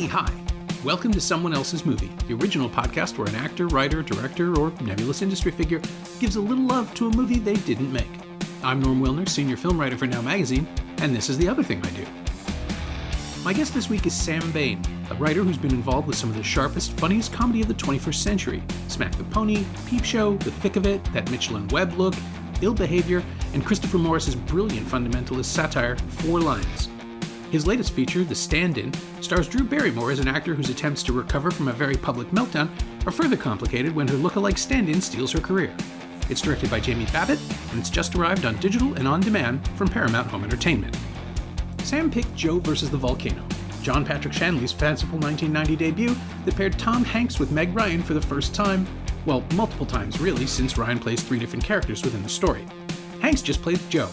Hi. Welcome to Someone Else's Movie, the original podcast where an actor, writer, director, or nebulous industry figure gives a little love to a movie they didn't make. I'm Norm Wilner, senior film writer for Now Magazine, and this is the other thing I do. My guest this week is Sam Bain, a writer who's been involved with some of the sharpest, funniest comedy of the 21st century. Smack the Pony, Peep Show, The Thick of It, That Mitchell and Webb Look, Ill Behaviour, and Christopher Morris's brilliant fundamentalist satire, Four Lines. His latest feature, The Stand-In, stars Drew Barrymore as an actor whose attempts to recover from a very public meltdown are further complicated when her lookalike stand-in steals her career. It's directed by Jamie Babbitt, and it's just arrived on digital and on demand from Paramount Home Entertainment. Sam picked Joe Versus the Volcano, John Patrick Shanley's fanciful 1990 debut that paired Tom Hanks with Meg Ryan for the first time, well, multiple times really, since Ryan plays three different characters within the story. Hanks just plays Joe,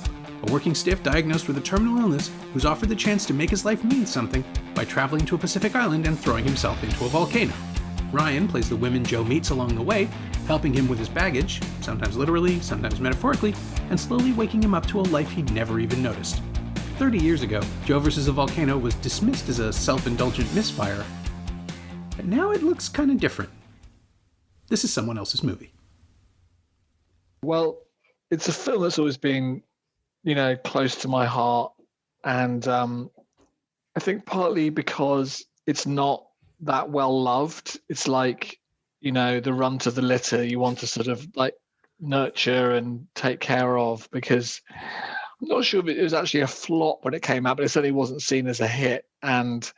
a working stiff diagnosed with a terminal illness who's offered the chance to make his life mean something by traveling to a Pacific island and throwing himself into a volcano. Ryan plays the women Joe meets along the way, helping him with his baggage, sometimes literally, sometimes metaphorically, and slowly waking him up to a life he'd never even noticed. 30 years ago, Joe Versus the Volcano was dismissed as a self-indulgent misfire, but now it looks kind of different. This is Someone Else's Movie. Well, it's a film that's always been, close to my heart. And I think partly because it's not that well loved. It's like, the runt of the litter you want to sort of like nurture and take care of, because I'm not sure if it was actually a flop when it came out, but it certainly wasn't seen as a hit. And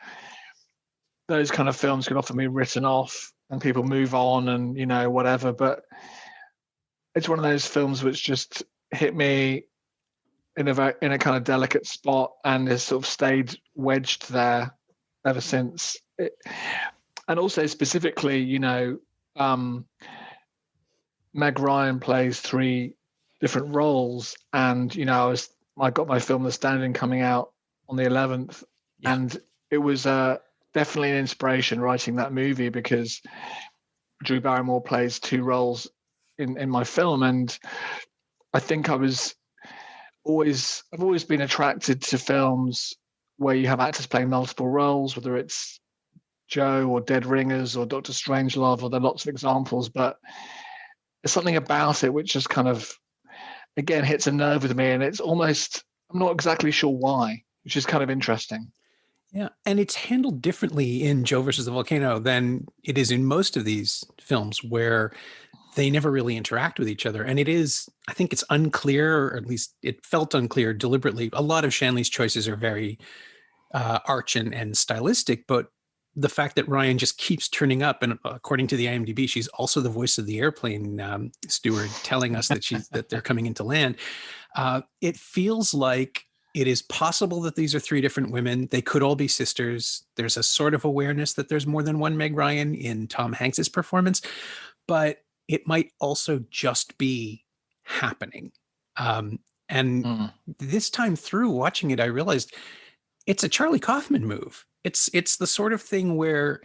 those kind of films can often be written off and people move on and, whatever. But it's one of those films which just hit me in a kind of delicate spot and has sort of stayed wedged there ever since. And also specifically, Meg Ryan plays three different roles, and I got my film The Stand-In coming out on the 11th, and it was definitely an inspiration writing that movie because Drew Barrymore plays two roles in my film, and I think I've always been attracted to films where you have actors playing multiple roles, whether it's Joe or Dead Ringers or Dr. Strangelove, or there are lots of examples, but there's something about it which just kind of, again, hits a nerve with me, and it's almost, I'm not exactly sure why, which is kind of interesting. Yeah, and it's handled differently in Joe Versus the Volcano than it is in most of these films, where they never really interact with each other. And it is, I think it's unclear, or at least it felt unclear deliberately. A lot of Shanley's choices are very arch and stylistic, but the fact that Ryan just keeps turning up, and according to the IMDb, she's also the voice of the airplane steward telling us that they're coming into land. It feels like it is possible that these are three different women. They could all be sisters. There's a sort of awareness that there's more than one Meg Ryan in Tom Hanks's performance, but it might also just be happening. This time through watching it, I realized it's a Charlie Kaufman move. It's the sort of thing where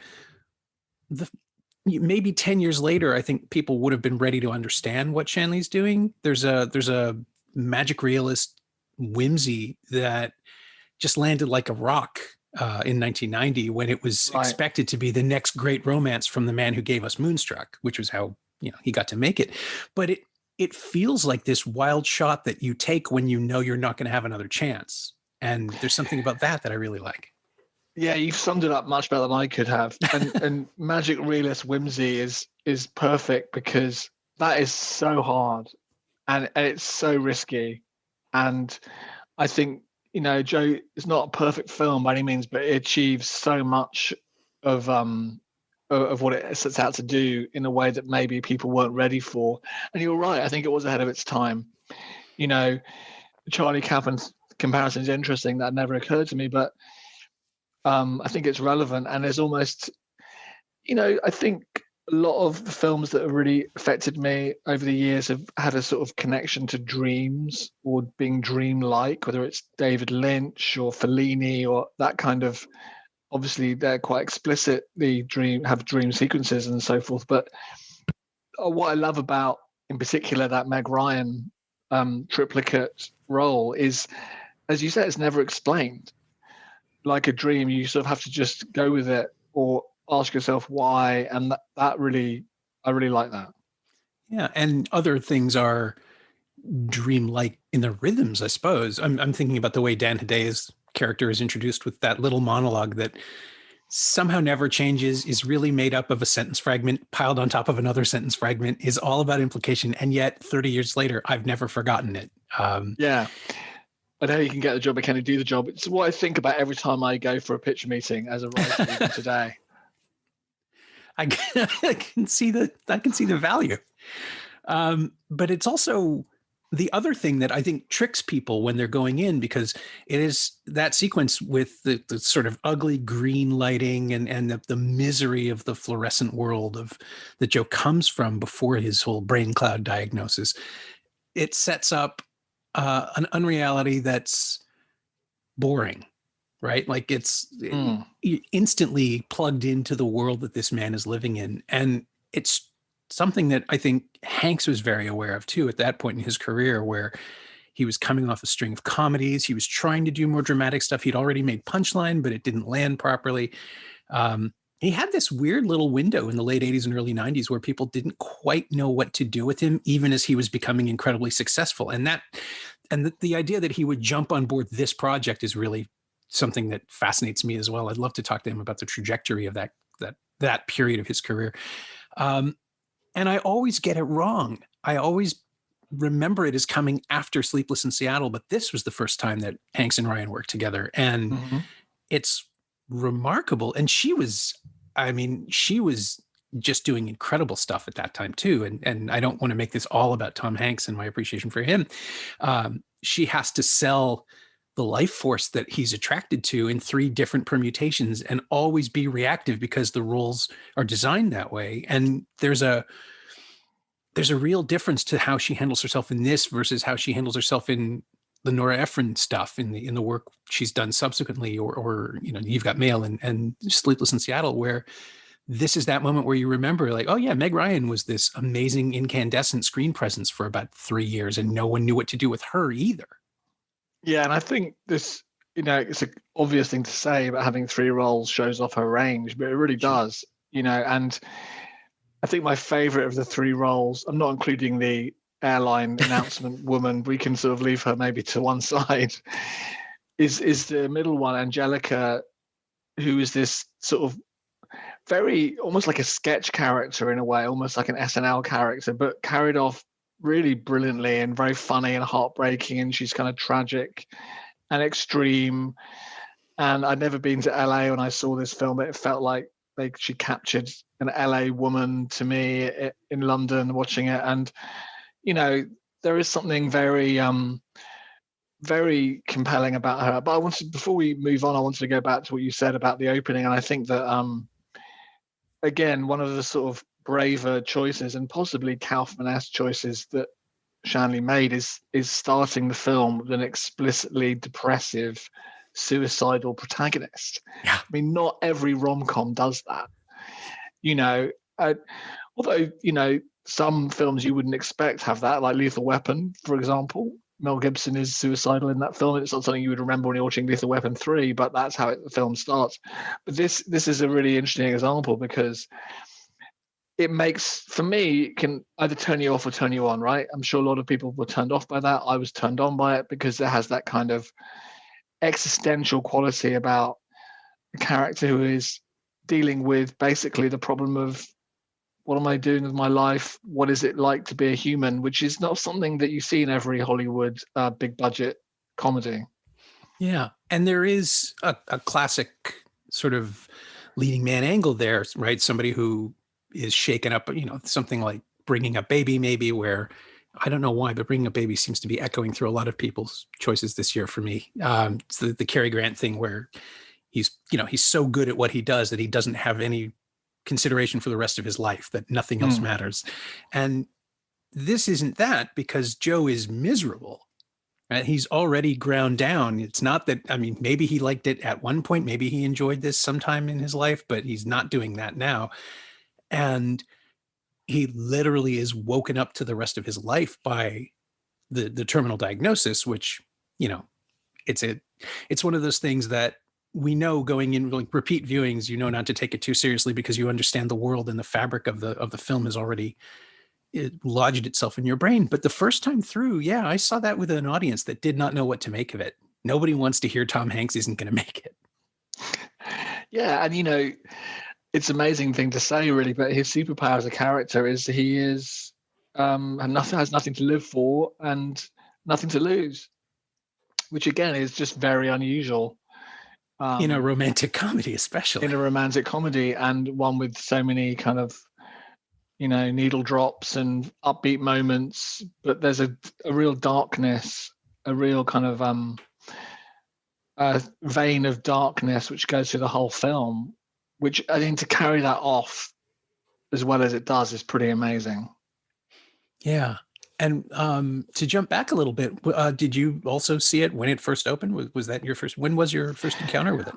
maybe 10 years later, I think people would have been ready to understand what Shanley's doing. There's a magic realist whimsy that just landed like a rock in 1990 when it was expected to be the next great romance from the man who gave us Moonstruck, which was how he got to make it. But it feels like this wild shot that you take when you know you're not going to have another chance. And there's something about that I really like. Yeah, you've summed it up much better than I could have. And magic realist whimsy is perfect, because that is so hard and it's so risky. And I think, Joe is not a perfect film by any means, but it achieves so much of what it sets out to do in a way that maybe people weren't ready for. And you're right, I think it was ahead of its time. Charlie Kaufman's comparison is interesting. That never occurred to me, but I think it's relevant. And there's almost, I think a lot of the films that have really affected me over the years have had a sort of connection to dreams or being dreamlike, whether it's David Lynch or Fellini or that kind of, obviously they're quite explicitly have dream sequences and so forth. But what I love about, in particular, that Meg Ryan triplicate role is, as you said, it's never explained. like a dream. You sort of have to just go with it or ask yourself why. And that really, I really like that. Yeah. And other things are dreamlike in the rhythms, I suppose. I'm thinking about the way Dan Heday's character is introduced with that little monologue that somehow never changes, is really made up of a sentence fragment piled on top of another sentence fragment, is all about implication. And yet 30 years later, I've never forgotten it. Yeah. I know you can get the job, but can you do the job? It's what I think about every time I go for a pitch meeting as a writer even today. I can see the value. But it's also the other thing that I think tricks people when they're going in, because it is that sequence with the sort of ugly green lighting and the misery of the fluorescent world that Joe comes from before his whole brain cloud diagnosis. It sets up an unreality that's boring, right? Like you're instantly plugged into the world that this man is living in. And it's something that I think Hanks was very aware of too at that point in his career, where he was coming off a string of comedies. He was trying to do more dramatic stuff. He'd already made Punchline, but it didn't land properly. He had this weird little window in the late 80s and early 90s where people didn't quite know what to do with him, even as he was becoming incredibly successful. And the idea that he would jump on board this project is really something that fascinates me as well. I'd love to talk to him about the trajectory of that period of his career. And I always get it wrong. I always remember it as coming after Sleepless in Seattle, but this was the first time that Hanks and Ryan worked together. And it's remarkable. And she was just doing incredible stuff at that time too. And I don't want to make this all about Tom Hanks and my appreciation for him. She has to sell the life force that he's attracted to in 3 different permutations and always be reactive because the roles are designed that way. And there's a real difference to how she handles herself in this versus how she handles herself in the Nora Ephron stuff, in the work she's done subsequently, or You've Got Mail and Sleepless in Seattle, where this is that moment where you remember, like, oh yeah, Meg Ryan was this amazing incandescent screen presence for about 3 years and no one knew what to do with her either. Yeah, and I think this, it's an obvious thing to say, but having 3 roles shows off her range, but it really does, and I think my favorite of the 3 roles, I'm not including the airline announcement woman, we can sort of leave her maybe to one side, is the middle one, Angelica, who is this sort of very, almost like a sketch character in a way, almost like an SNL character, but carried off really brilliantly and very funny and heartbreaking, and she's kind of tragic and extreme. And I'd never been to LA when I saw this film. It felt like she captured an LA woman to me in London watching it. And there is something very very compelling about her. But before we move on, I wanted to go back to what you said about the opening. And I think that again, one of the sort of braver choices and possibly Kaufman-esque choices that Shanley made is starting the film with an explicitly depressive, suicidal protagonist. Yeah. I mean, not every rom-com does that. Although some films you wouldn't expect have that, like Lethal Weapon, for example. Mel Gibson is suicidal in that film. It's not something you would remember when you're watching Lethal Weapon 3, but that's how the film starts. But this is a really interesting example because it makes, for me, it can either turn you off or turn you on, right? I'm sure a lot of people were turned off by that. I was turned on by it because it has that kind of existential quality about a character who is dealing with basically the problem of, what am I doing with my life? What is it like to be a human? Which is not something that you see in every Hollywood big budget comedy. Yeah. And there is a classic sort of leading man angle there, right? Somebody who is shaken up, something like Bringing Up Baby, maybe, where I don't know why, but Bringing Up Baby seems to be echoing through a lot of people's choices this year for me. It's the Cary Grant thing where he's so good at what he does that he doesn't have any consideration for the rest of his life, that nothing else matters. And this isn't that, because Joe is miserable, right? He's already ground down. It's not that, maybe he liked it at one point, maybe he enjoyed this sometime in his life, but he's not doing that now. And he literally is woken up to the rest of his life by the terminal diagnosis, which, it's one of those things that we know going in, like repeat viewings, you know not to take it too seriously because you understand the world and the fabric of the film has already lodged itself in your brain. But the first time through, yeah, I saw that with an audience that did not know what to make of it. Nobody wants to hear Tom Hanks isn't going to make it. Yeah, and it's an amazing thing to say, really, but his superpower as a character is he is and has nothing to live for and nothing to lose, which again is just very unusual. In a romantic comedy, especially. In a romantic comedy, and one with so many kind of, needle drops and upbeat moments, but there's a real darkness, a real kind of vein of darkness which goes through the whole film, which I think to carry that off as well as it does is pretty amazing. Yeah. And to jump back a little bit, did you also see it when it first opened? Was that your first? When was your first encounter with it?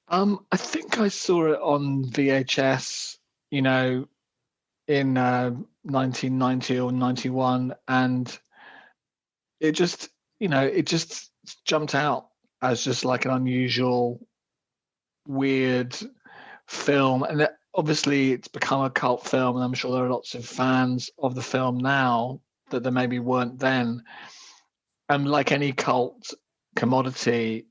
I think I saw it on VHS, in 1990 or 91, and it just jumped out as just like an unusual, weird film. And obviously it's become a cult film, and I'm sure there are lots of fans of the film now that there maybe weren't then. And like any cult commodity,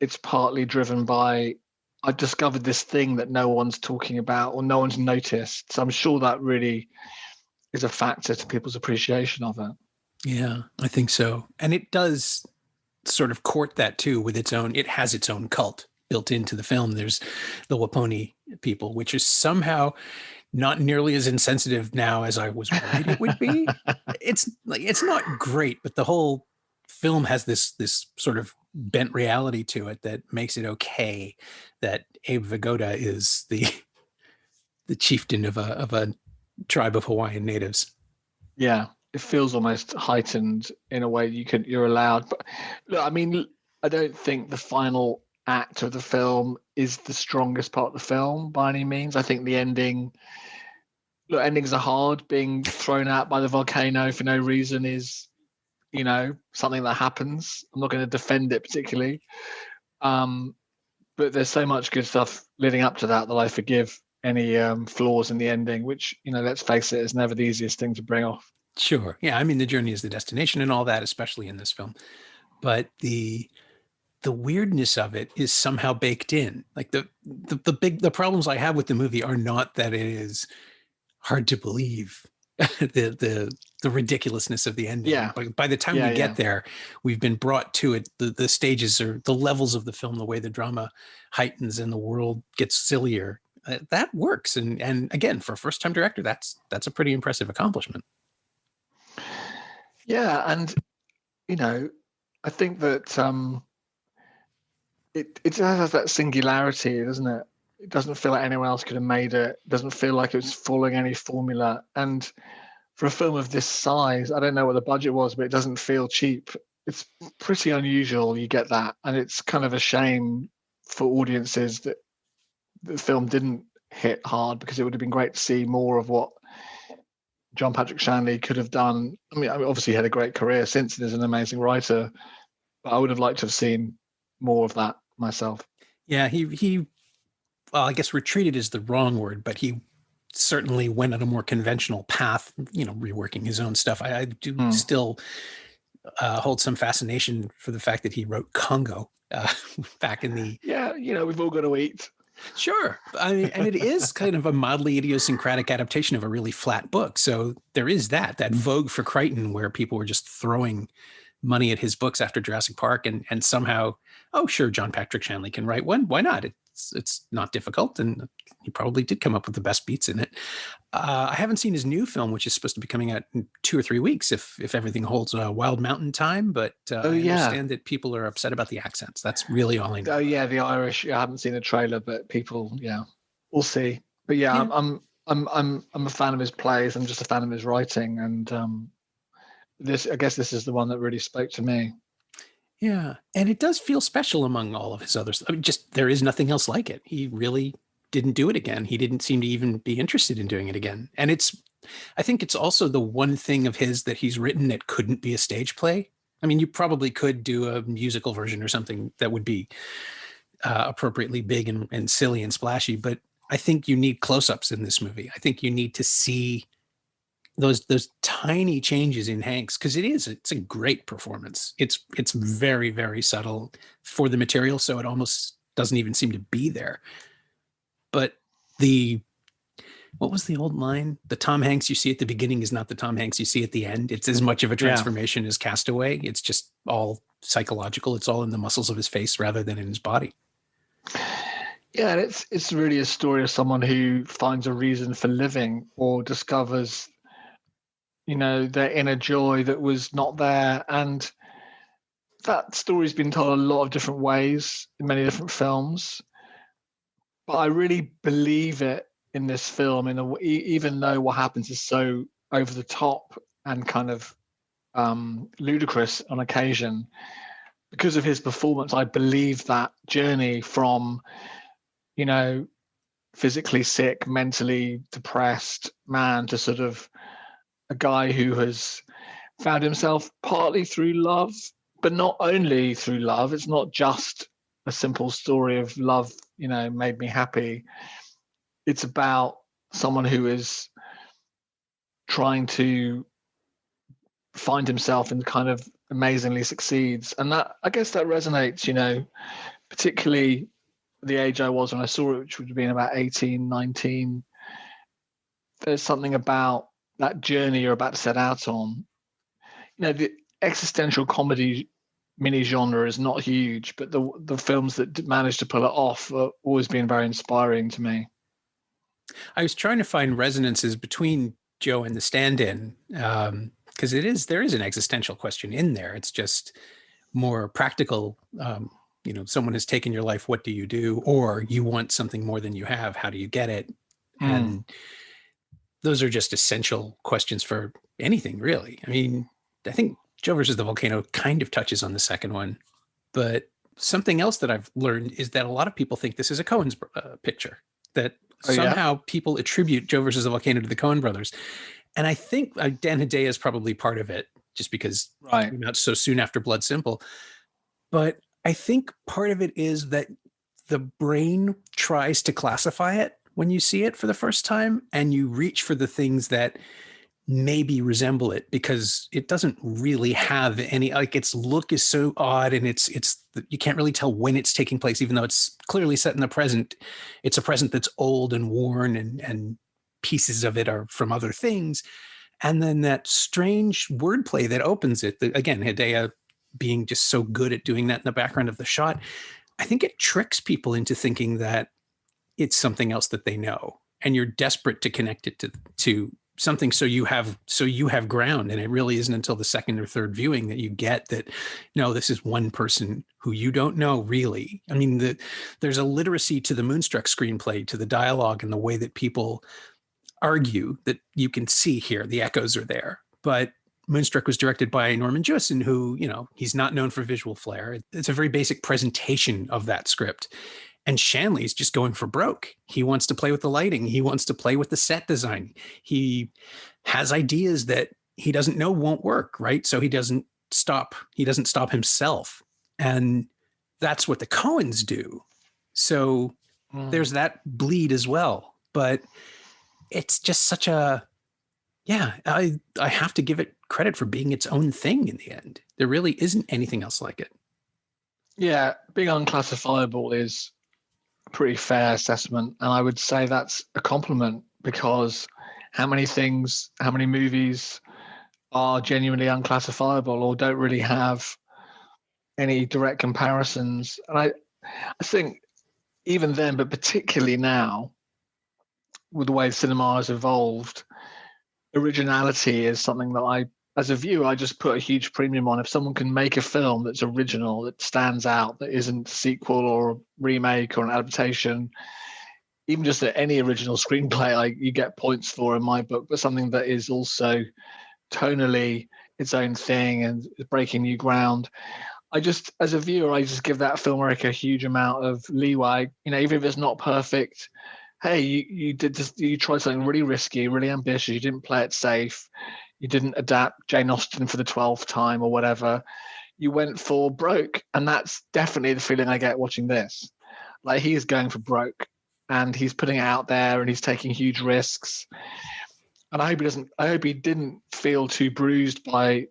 it's partly driven by, I've discovered this thing that no one's talking about or no one's noticed. So I'm sure that really is a factor to people's appreciation of it. Yeah, I think so. And it does sort of court that too with it has its own cult built into the film. There's the Waponi people, which is somehow not nearly as insensitive now as I was worried it would be. It's not great, but the whole film has this sort of bent reality to it that makes it okay that Abe Vigoda is the chieftain of a tribe of Hawaiian natives. Yeah, it feels almost heightened in a way you're allowed. But look, I mean, I don't think the final act of the film is the strongest part of the film by any means. I think the endings are hard. Being thrown out by the volcano for no reason is, something that happens. I'm not going to defend it particularly. But there's so much good stuff leading up to that I forgive any flaws in the ending, which, let's face it, is never the easiest thing to bring off. Sure. Yeah. I mean, the journey is the destination and all that, especially in this film. But the weirdness of it is somehow baked in. Like the problems I have with the movie are not that it is hard to believe the ridiculousness of the ending. Yeah. But by the time we get there, we've been brought to it. The stages or the levels of the film, the way the drama heightens and the world gets sillier, that works. And again, for a first-time director, that's a pretty impressive accomplishment. Yeah, and I think that it has that singularity, doesn't it? It doesn't feel like anyone else could have made it. It doesn't feel like it's following any formula. And for a film of this size, I don't know what the budget was, but it doesn't feel cheap. It's pretty unusual. You get that, and it's kind of a shame for audiences that the film didn't hit hard, because it would have been great to see more of what John Patrick Shanley could have done. I mean, obviously he had a great career since and is an amazing writer, but I would have liked to have seen more of that myself. Yeah, he well, I guess retreated is the wrong word, but he certainly went on a more conventional path, reworking his own stuff. I do still hold some fascination for the fact that he wrote Congo back in the... Yeah, we've all got to eat. Sure. I mean, and it is kind of a mildly idiosyncratic adaptation of a really flat book. So there is that vogue for Crichton where people were just throwing money at his books after Jurassic Park and somehow, oh, sure, John Patrick Shanley can write one. Why not? It's not difficult. And he probably did come up with the best beats in it. I haven't seen his new film, which is supposed to be coming out in 2 or 3 weeks if everything holds Wild Mountain Time. But I understand that people are upset about the accents. That's really all I know. Oh yeah, the Irish. I haven't seen the trailer, but people, we'll see. But yeah. I'm a fan of his plays. I'm just a fan of his writing, and I guess this is the one that really spoke to me. Yeah, and it does feel special among all of his others. I mean, just there is nothing else like it. He really didn't do it again. He didn't seem to even be interested in doing it again. And I think it's also the one thing of his that he's written that couldn't be a stage play. I mean, you probably could do a musical version or something that would be appropriately big and silly and splashy, but I think you need close-ups in this movie. I think you need to see those tiny changes in Hanks, because it's a great performance. It's very, very subtle for the material, so it almost doesn't even seem to be there. But what was the old line? The Tom Hanks you see at the beginning is not the Tom Hanks you see at the end. It's as much of a transformation as Castaway. It's just all psychological. It's all in the muscles of his face rather than in his body. Yeah, and it's really a story of someone who finds a reason for living or discovers, their inner joy that was not there. And that story's been told a lot of different ways in many different films. But I really believe it in this film, even though what happens is so over the top and kind of ludicrous on occasion. Because of his performance, I believe that journey from, physically sick, mentally depressed man to sort of a guy who has found himself partly through love, but not only through love. It's not just a simple story of love, made me happy. It's about someone who is trying to find himself and kind of amazingly succeeds. And that, I guess that resonates, particularly the age I was when I saw it, which would have been about 18, 19. There's something about that journey you're about to set out on. The existential comedy mini genre is not huge, but the films that manage to pull it off have always been very inspiring to me. I was trying to find resonances between Joe and The Stand-In, because there is an existential question in there. It's just more practical. Someone has taken your life. What do you do? Or you want something more than you have. How do you get it? And those are just essential questions for anything, really. I mean, I think Joe Versus the Volcano kind of touches on the second one, but something else that I've learned is that a lot of people think this is a Coen's picture, that somehow people attribute Joe Versus the Volcano to the Coen brothers. And I think Dan Hedaya is probably part of it, just because it came out so soon after Blood Simple. But I think part of it is that the brain tries to classify it when you see it for the first time, and you reach for the things that maybe resemble it, because it doesn't really have any, its look is so odd, and it's you can't really tell when it's taking place, even though it's clearly set in the present. It's a present that's old and worn, and pieces of it are from other things. And then that strange wordplay that opens it, again, Hedaya being just so good at doing that in the background of the shot, I think it tricks people into thinking that it's something else that they know, and you're desperate to connect it to something, so you have ground. And it really isn't until the second or third viewing that you get that, no, this is one person who you don't know, really. I mean, there's a literacy to the Moonstruck screenplay, to the dialogue and the way that people argue, that you can see here. The echoes are there. But Moonstruck was directed by Norman Jewison, who, he's not known for visual flair. It's a very basic presentation of that script. And Shanley's just going for broke. He wants to play with the lighting. He wants to play with the set design. He has ideas that he doesn't know won't work, right? So he doesn't stop himself. And that's what the Coens do. So there's that bleed as well. But it's just such a, I have to give it credit for being its own thing in the end. There really isn't anything else like it. Yeah, being unclassifiable is a pretty fair assessment. And I would say that's a compliment, because how many movies are genuinely unclassifiable or don't really have any direct comparisons? And I think even then, but particularly now, with the way cinema has evolved, originality is something that as a viewer, I just put a huge premium on. If someone can make a film that's original, that stands out, that isn't a sequel or a remake or an adaptation, even just any original screenplay, you get points for in my book, but something that is also tonally its own thing and breaking new ground. As a viewer, I just give that filmmaker a huge amount of leeway. Even if it's not perfect, hey, you tried something really risky, really ambitious. You didn't play it safe. You didn't adapt Jane Austen for the 12th time or whatever. You went for broke. And that's definitely the feeling I get watching this. Like, he is going for broke, and he's putting it out there, and he's taking huge risks. And I hope he didn't feel too bruised by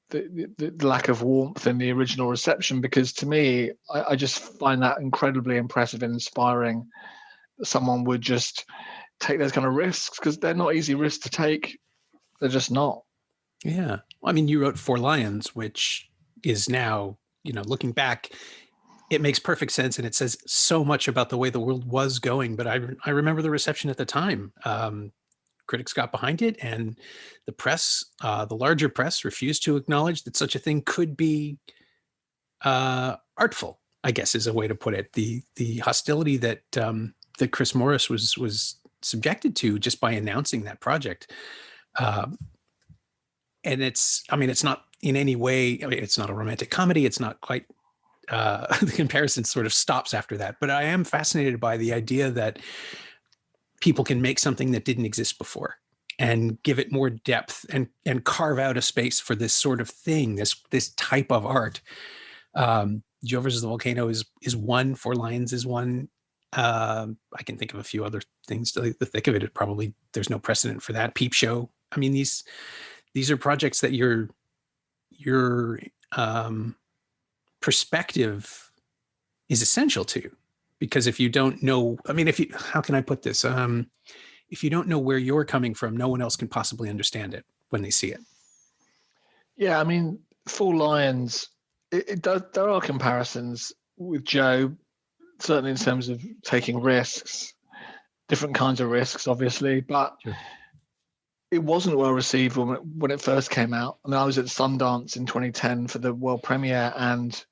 the lack of warmth in the original reception, because to me, I just find that incredibly impressive and inspiring that someone would just take those kind of risks, because they're not easy risks to take. They're just not. Yeah. I mean, you wrote Four Lions, which is now, looking back, it makes perfect sense. And it says so much about the way the world was going. But I remember the reception at the time. Critics got behind it, and the press, the larger press, refused to acknowledge that such a thing could be artful, I guess is a way to put it. The hostility that Chris Morris was subjected to just by announcing that project. And it's not in any way, it's not a romantic comedy. It's not quite, the comparison sort of stops after that. But I am fascinated by the idea that people can make something that didn't exist before and give it more depth and carve out a space for this sort of thing, this type of art. Joe Versus the Volcano is one. Four Lions is one. I can think of a few other things. The thick of it, probably there's no precedent for that. Peep Show. I mean, these are projects that your perspective is essential to, because if you don't know, how can I put this? If you don't know where you're coming from, no one else can possibly understand it when they see it. Yeah, I mean, Four Lions, it does. There are comparisons with Joe, certainly in terms of taking risks, different kinds of risks, obviously, but sure. It wasn't well received when it first came out. I mean, I was at Sundance in 2010 for the world premiere, and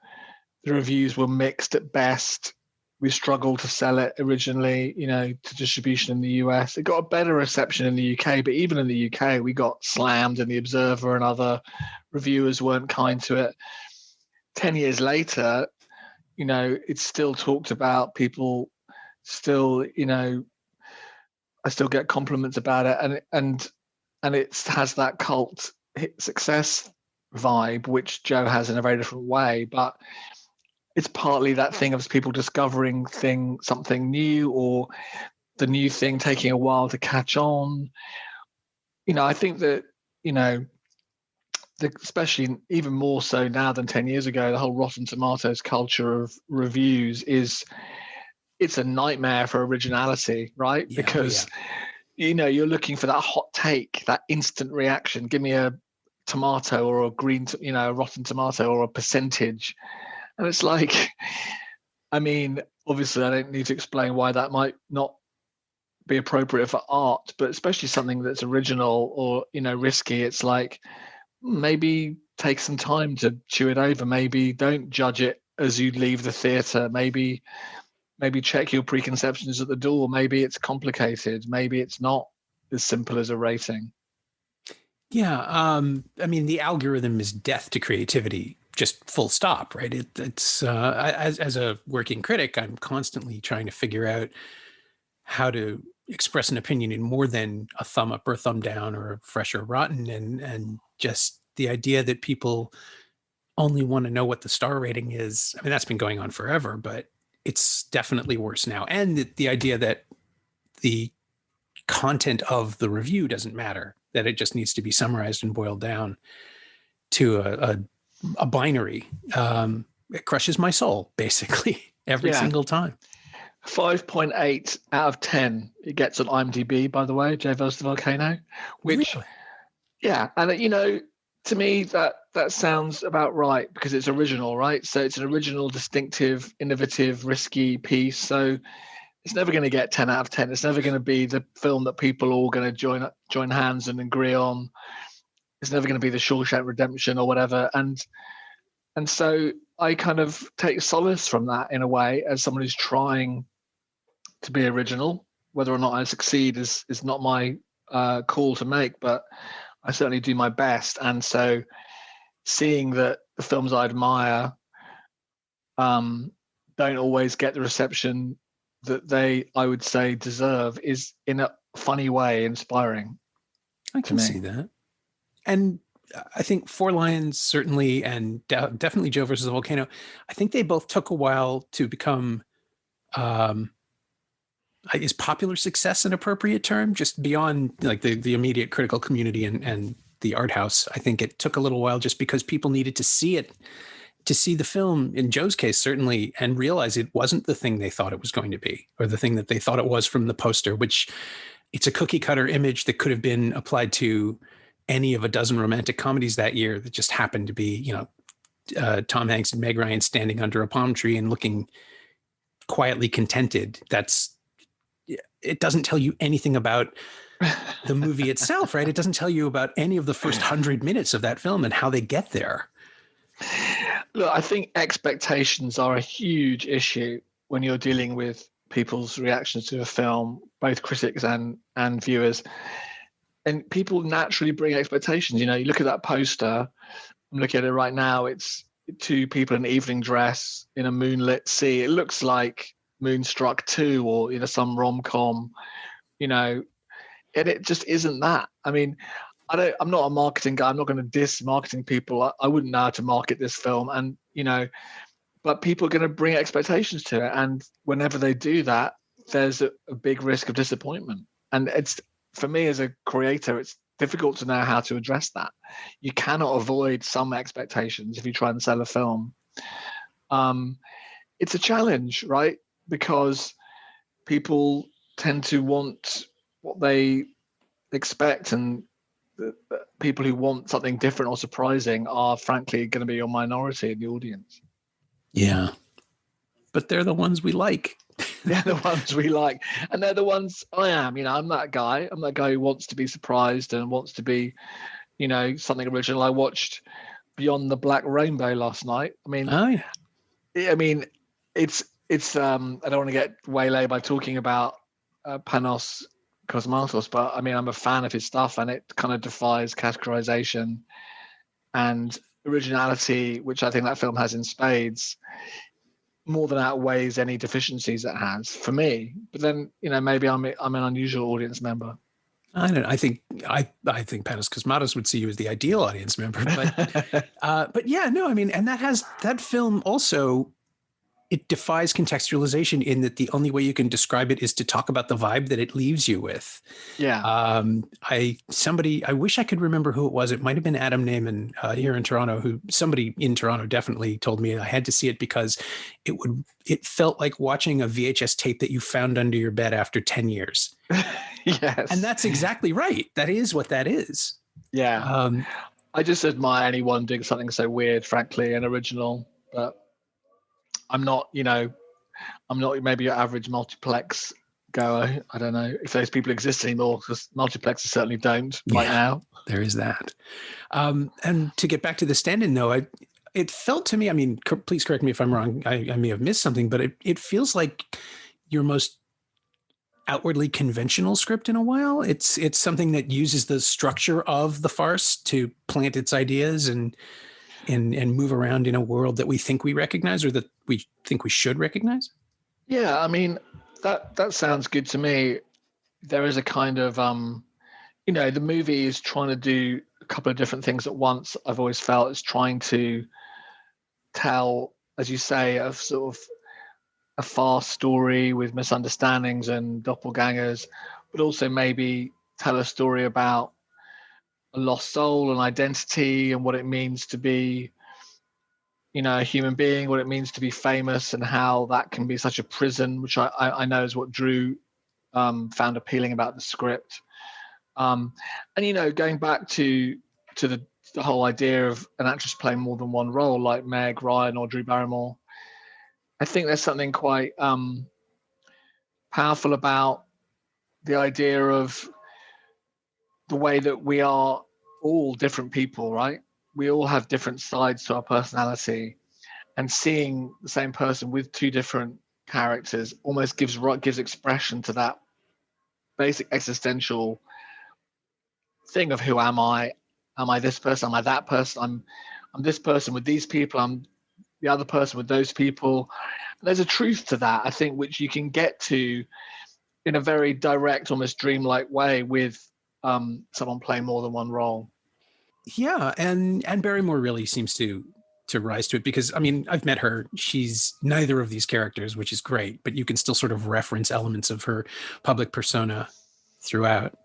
the reviews were mixed at best. We struggled to sell it originally, to distribution in the US. It got a better reception in the UK, but even in the UK, we got slammed, and the Observer and other reviewers weren't kind to it. 10 years later, it's still talked about. People still, I still get compliments about it, and it has that cult hit success vibe, which Joe has in a very different way. But it's partly that thing of people discovering something new, or the new thing taking a while to catch on. I think that, especially even more so now than 10 years ago, the whole Rotten Tomatoes culture of reviews it's a nightmare for originality, right? Yeah, because you're looking for that hot take, that instant reaction. Give me a tomato or a green, a rotten tomato or a percentage. And it's like, obviously I don't need to explain why that might not be appropriate for art, but especially something that's original or, risky. It's like, maybe take some time to chew it over. Maybe don't judge it as you leave the theater. Maybe check your preconceptions at the door. Maybe it's complicated. Maybe it's not as simple as a rating. Yeah. The algorithm is death to creativity, just full stop, right? It's as a working critic, I'm constantly trying to figure out how to express an opinion in more than a thumb up or a thumb down or a fresh or rotten. And just the idea that people only want to know what the star rating is. That's been going on forever, but it's definitely worse now. And the idea that the content of the review doesn't matter, that it just needs to be summarized and boiled down to a binary. It crushes my soul, basically, every single time. 5.8 out of 10 it gets on IMDb, by the way, Joe Versus the Volcano, which, really? Yeah. And, to me, that sounds about right, because it's original, right? So it's an original, distinctive, innovative, risky piece. So it's never going to get 10 out of 10. It's never going to be the film that people are all going to join hands and agree on. It's never going to be the Shawshank Redemption or whatever. And so I kind of take solace from that in a way, as someone who's trying to be original. Whether or not I succeed is not my call to make, but I certainly do my best. And so seeing that the films I admire don't always get the reception that they, I would say, deserve is, in a funny way, inspiring. I can see that. And I think Four Lions certainly, and definitely Joe Versus the Volcano, I think they both took a while to become Is popular success an appropriate term? Just beyond like the immediate critical community and the art house. I think it took a little while just because people needed to see it, to see the film, in Joe's case, certainly, and realize it wasn't the thing they thought it was going to be, or the thing that they thought it was from the poster, which it's a cookie cutter image that could have been applied to any of a dozen romantic comedies that year that just happened to be, Tom Hanks and Meg Ryan standing under a palm tree and looking quietly contented. It doesn't tell you anything about the movie itself, right? It doesn't tell you about any of the first 100 minutes of that film and how they get there. Look, I think expectations are a huge issue when you're dealing with people's reactions to a film, both critics and viewers. And people naturally bring expectations. You look at that poster. I'm looking at it right now. It's two people in evening dress in a moonlit sea. It looks like Moonstruck 2 or some rom-com, and it just isn't that. I mean, I'm not a marketing guy. I'm not going to diss marketing people. I wouldn't know how to market this film, and but people are going to bring expectations to it, and whenever they do that, there's a big risk of disappointment. And it's, for me as a creator, it's difficult to know how to address that. You cannot avoid some expectations if you try and sell a film. It's a challenge, right? Because people tend to want what they expect, and the people who want something different or surprising are frankly going to be your minority in the audience. Yeah. But they're the ones we like. They're the ones we like. And they're the ones I am. I'm that guy. I'm that guy who wants to be surprised and wants to be, something original. I watched Beyond the Black Rainbow last night. I mean, it's I don't want to get waylaid by talking about Panos Cosmatos, but I mean, I'm a fan of his stuff, and it kind of defies categorization and originality, which I think that film has in spades, more than outweighs any deficiencies it has for me. But then, maybe I'm an unusual audience member. I don't know. I think Panos Cosmatos would see you as the ideal audience member, but yeah, no, I mean, and that film also, it defies contextualization in that the only way you can describe it is to talk about the vibe that it leaves you with. Yeah. I wish I could remember who it was. It might've been Adam Naiman here in Toronto, somebody in Toronto definitely told me I had to see it because it felt like watching a VHS tape that you found under your bed after 10 years. Yes. And that's exactly right. That is what that is. Yeah. I just admire anyone doing something so weird, frankly, and original, but I'm not maybe your average multiplex goer. I don't know if those people exist anymore, because multiplexes certainly don't right now. There is that. And to get back to the stand-in, though, it felt to me, I mean, please correct me if I'm wrong, I may have missed something, but it feels like your most outwardly conventional script in a while. It's something that uses the structure of the farce to plant its ideas and move around in a world that we think we recognize, or that we think we should recognize? Yeah, I mean, that sounds good to me. There is a kind of, the movie is trying to do a couple of different things at once. I've always felt it's trying to tell, as you say, a sort of a farce story with misunderstandings and doppelgangers, but also maybe tell a story about a lost soul and identity and what it means to be, a human being, what it means to be famous, and how that can be such a prison, which I know is what Drew found appealing about the script. And, going back to the whole idea of an actress playing more than one role, like Meg Ryan or Drew Barrymore, I think there's something quite powerful about the idea of the way that we are all different people, right? We all have different sides to our personality, and seeing the same person with two different characters almost gives expression to that basic existential thing of, who am I? Am I this person? Am I that person? I'm this person with these people. I'm the other person with those people. And there's a truth to that, I think, which you can get to in a very direct, almost dreamlike way with someone playing more than one role. Yeah, and Barrymore really seems to to rise to it, because I mean, I've met her. She's neither of these characters, which is great, but you can still sort of reference elements of her public persona throughout.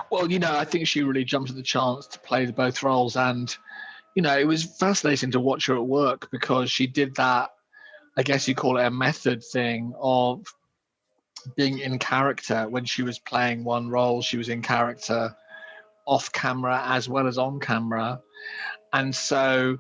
Well, I think she really jumped at the chance to play both roles. And, it was fascinating to watch her at work because she did that, I guess you call it a method thing of being in character. When she was playing one role, she was in character off camera as well as on camera. And so,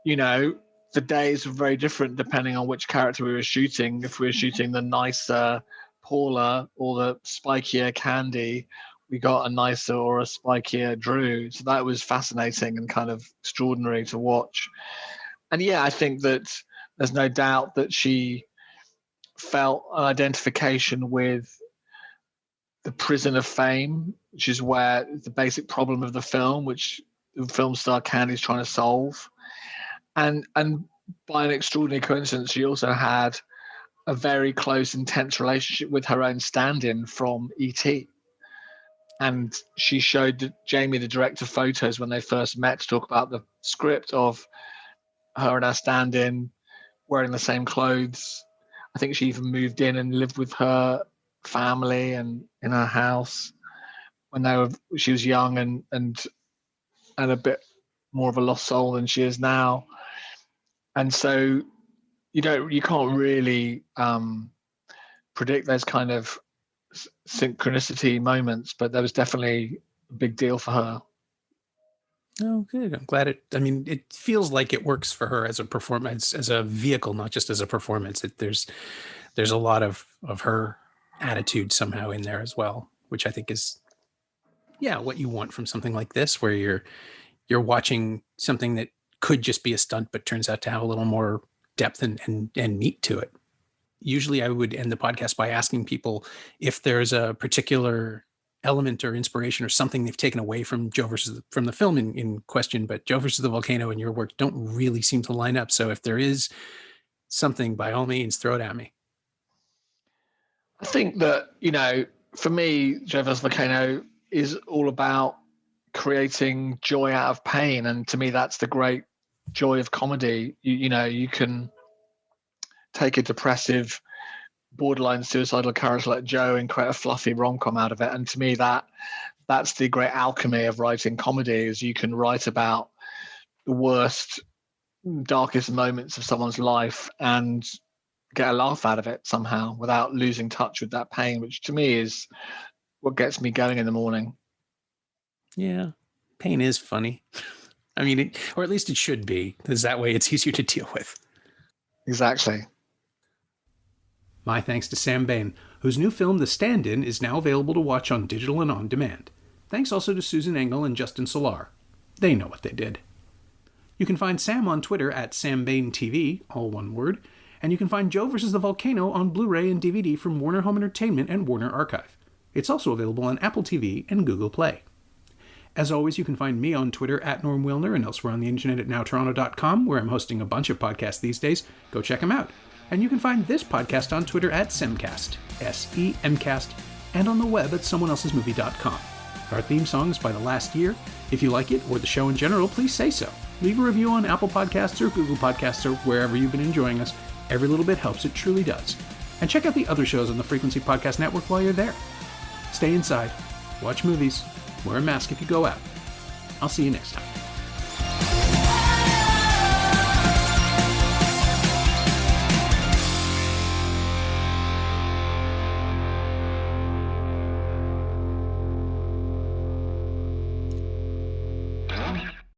the days were very different depending on which character we were shooting. If we were shooting the nicer Paula or the spikier Candy, we got a nicer or a spikier Drew. So that was fascinating and kind of extraordinary to watch. And yeah, I think that there's no doubt that she felt an identification with the prison of fame, which is where the basic problem of the film, which the film star Candy is trying to solve. And by an extraordinary coincidence, she also had a very close, intense relationship with her own stand-in from E.T. And she showed Jamie, the director, photos when they first met to talk about the script of her and her stand-in wearing the same clothes. I think she even moved in and lived with her family and in her house when she was young and a bit more of a lost soul than she is now. And so you can't really predict those kind of synchronicity moments, but that was definitely a big deal for her. Oh, good. I'm glad it feels like it works for her as a performance, as a vehicle, not just as a performance. There's a lot of her attitude somehow in there as well, which I think is, what you want from something like this, where you're watching something that could just be a stunt, but turns out to have a little more depth and meat to it. Usually I would end the podcast by asking people if there's a particular element or inspiration or something they've taken away from from the film in question, but Joe Versus the Volcano and your work don't really seem to line up. So if there is something, by all means, throw it at me. I think that, for me, Joe Versus the Volcano is all about creating joy out of pain. And to me, that's the great joy of comedy. You can take a depressive, borderline suicidal character like Joe and create a fluffy rom-com out of it. And to me, that's the great alchemy of writing comedy, is you can write about the worst, darkest moments of someone's life and get a laugh out of it somehow without losing touch with that pain, which to me is what gets me going in the morning. Yeah, pain is funny. I mean, or at least it should be, because that way it's easier to deal with. Exactly. My thanks to Sam Bain, whose new film, The Stand-In, is now available to watch on digital and on demand. Thanks also to Susan Engel and Justin Solar. They know what they did. You can find Sam on Twitter at SamBainTV, all one word, and you can find Joe Versus the Volcano on Blu-ray and DVD from Warner Home Entertainment and Warner Archive. It's also available on Apple TV and Google Play. As always, you can find me on Twitter at Norm Wilner and elsewhere on the internet at nowtoronto.com, where I'm hosting a bunch of podcasts these days. Go check them out. And you can find this podcast on Twitter at Semcast, S-E-M-Cast, and on the web at someoneelsesmovie.com. Our theme song is by The Last Year. If you like it, or the show in general, please say so. Leave a review on Apple Podcasts or Google Podcasts or wherever you've been enjoying us. Every little bit helps, it truly does. And check out the other shows on the Frequency Podcast Network while you're there. Stay inside, watch movies, wear a mask if you go out. I'll see you next time.